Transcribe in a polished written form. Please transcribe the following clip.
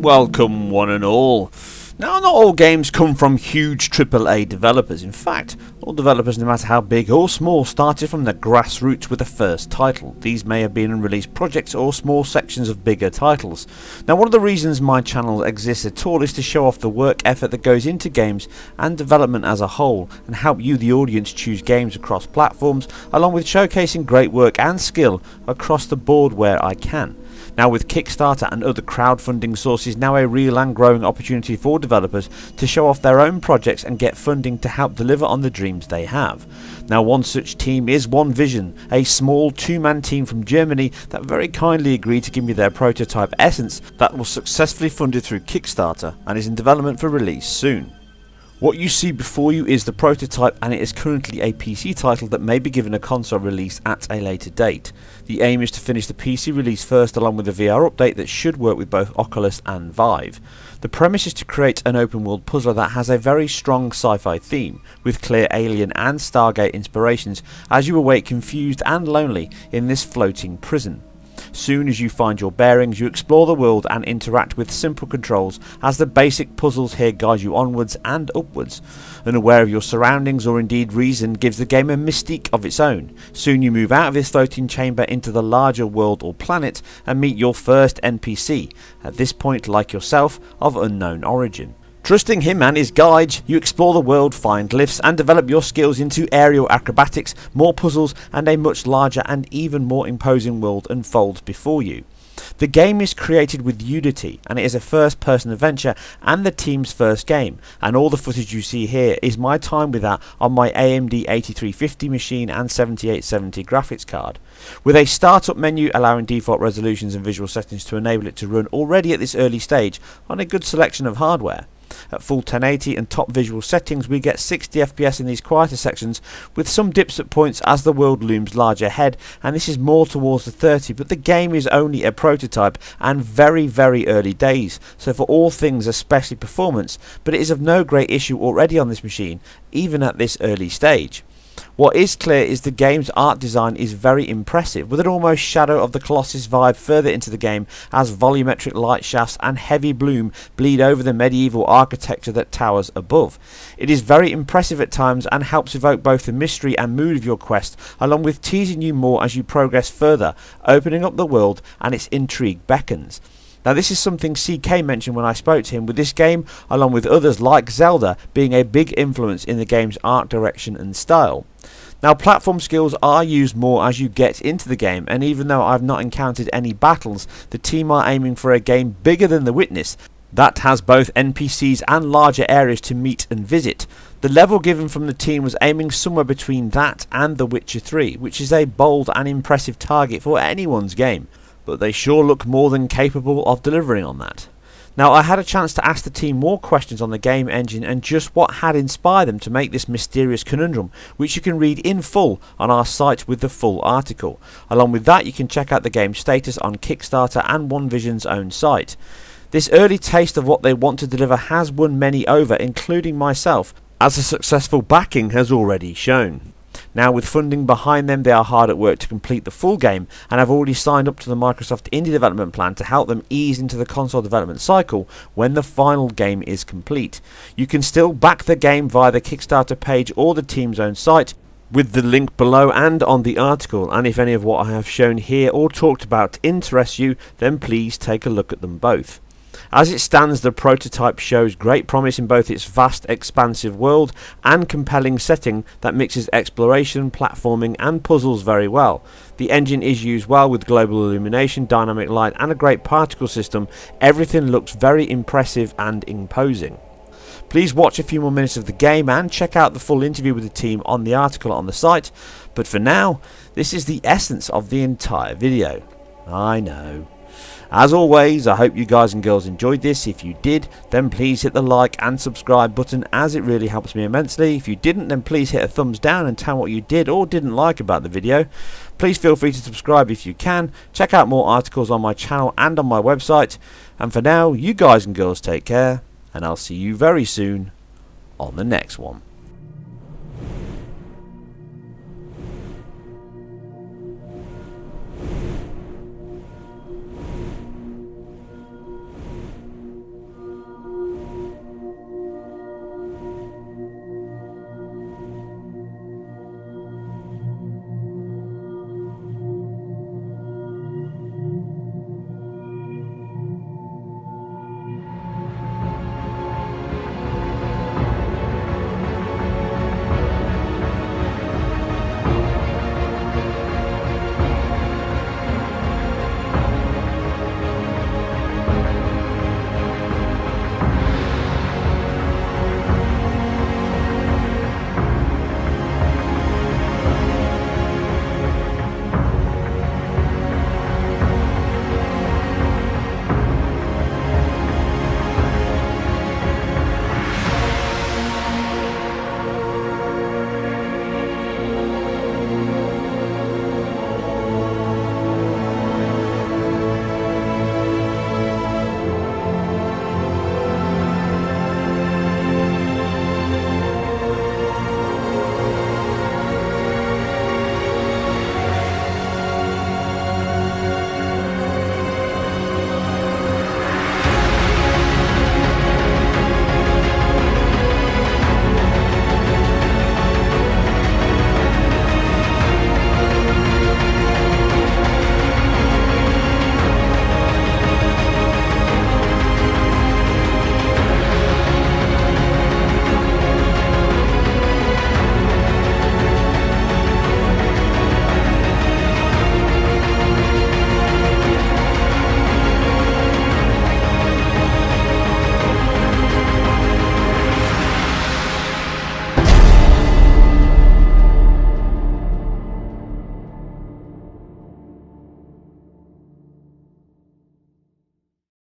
Welcome one and all. Now, not all games come from huge AAA developers. In fact, all developers, no matter how big or small, started from the grassroots with the first title. These may have been unreleased projects or small sections of bigger titles. Now, one of the reasons my channel exists at all is to show off the work effort that goes into games and development as a whole, and help you, the audience, choose games across platforms, along with showcasing great work and skill across the board where I can. Now, with Kickstarter and other crowdfunding sources now a real and growing opportunity for developers to show off their own projects and get funding to help deliver on the dreams they have. Now, one such team is One Vision, a small two-man team from Germany that very kindly agreed to give me their prototype Essence that was successfully funded through Kickstarter and is in development for release soon. What you see before you is the prototype, and it is currently a PC title that may be given a console release at a later date. The aim is to finish the PC release first, along with a VR update that should work with both Oculus and Vive. The premise is to create an open world puzzler that has a very strong sci-fi theme, with clear Alien and Stargate inspirations as you awake confused and lonely in this floating prison. Soon as you find your bearings, you explore the world and interact with simple controls as the basic puzzles here guide you onwards and upwards. Unaware of your surroundings or indeed reason gives the game a mystique of its own. Soon you move out of this floating chamber into the larger world or planet and meet your first NPC, at this point like yourself, of unknown origin. Trusting him and his guides, you explore the world, find lifts and develop your skills into aerial acrobatics, more puzzles, and a much larger and even more imposing world unfolds before you. The game is created with Unity, and it is a first-person adventure and the team's first game, and all the footage you see here is my time with that on my AMD 8350 machine and 7870 graphics card. With a startup menu allowing default resolutions and visual settings to enable it to run already at this early stage on a good selection of hardware. At full 1080 and top visual settings, we get 60 FPS in these quieter sections, with some dips at points as the world looms larger ahead, and this is more towards the 30, but the game is only a prototype and very early days, so for all things, especially performance, but it is of no great issue already on this machine, even at this early stage. What is clear is the game's art design is very impressive, with an almost Shadow of the Colossus vibe further into the game as volumetric light shafts and heavy bloom bleed over the medieval architecture that towers above. It is very impressive at times and helps evoke both the mystery and mood of your quest, along with teasing you more as you progress further, opening up the world and its intrigue beckons. Now, this is something CK mentioned when I spoke to him, with this game, along with others like Zelda, being a big influence in the game's art direction and style. Now, platform skills are used more as you get into the game, and even though I've not encountered any battles, the team are aiming for a game bigger than The Witness that has both NPCs and larger areas to meet and visit. The level given from the team was aiming somewhere between that and The Witcher 3, which is a bold and impressive target for anyone's game, but they sure look more than capable of delivering on that. Now, I had a chance to ask the team more questions on the game engine and just what had inspired them to make this mysterious conundrum, which you can read in full on our site with the full article. Along with that, you can check out the game's status on Kickstarter and One Vision's own site. This early taste of what they want to deliver has won many over, including myself, as the successful backing has already shown. Now, with funding behind them, they are hard at work to complete the full game, and have already signed up to the Microsoft Indie Development Plan to help them ease into the console development cycle when the final game is complete. You can still back the game via the Kickstarter page or the team's own site, with the link below and on the article, and if any of what I have shown here or talked about interests you, then please take a look at them both. As it stands, the prototype shows great promise in both its vast, expansive world and compelling setting that mixes exploration, platforming and puzzles very well. The engine is used well with global illumination, dynamic light and a great particle system. Everything looks very impressive and imposing. Please watch a few more minutes of the game and check out the full interview with the team on the article on the site, but for now, this is the essence of the entire video. I know. As always, I hope you guys and girls enjoyed this. If you did, then please hit the like and subscribe button, as it really helps me immensely. If you didn't, then please hit a thumbs down and tell what you did or didn't like about the video. Please feel free to subscribe if you can. Check out more articles on my channel and on my website. And for now, you guys and girls take care, and I'll see you very soon on the next one.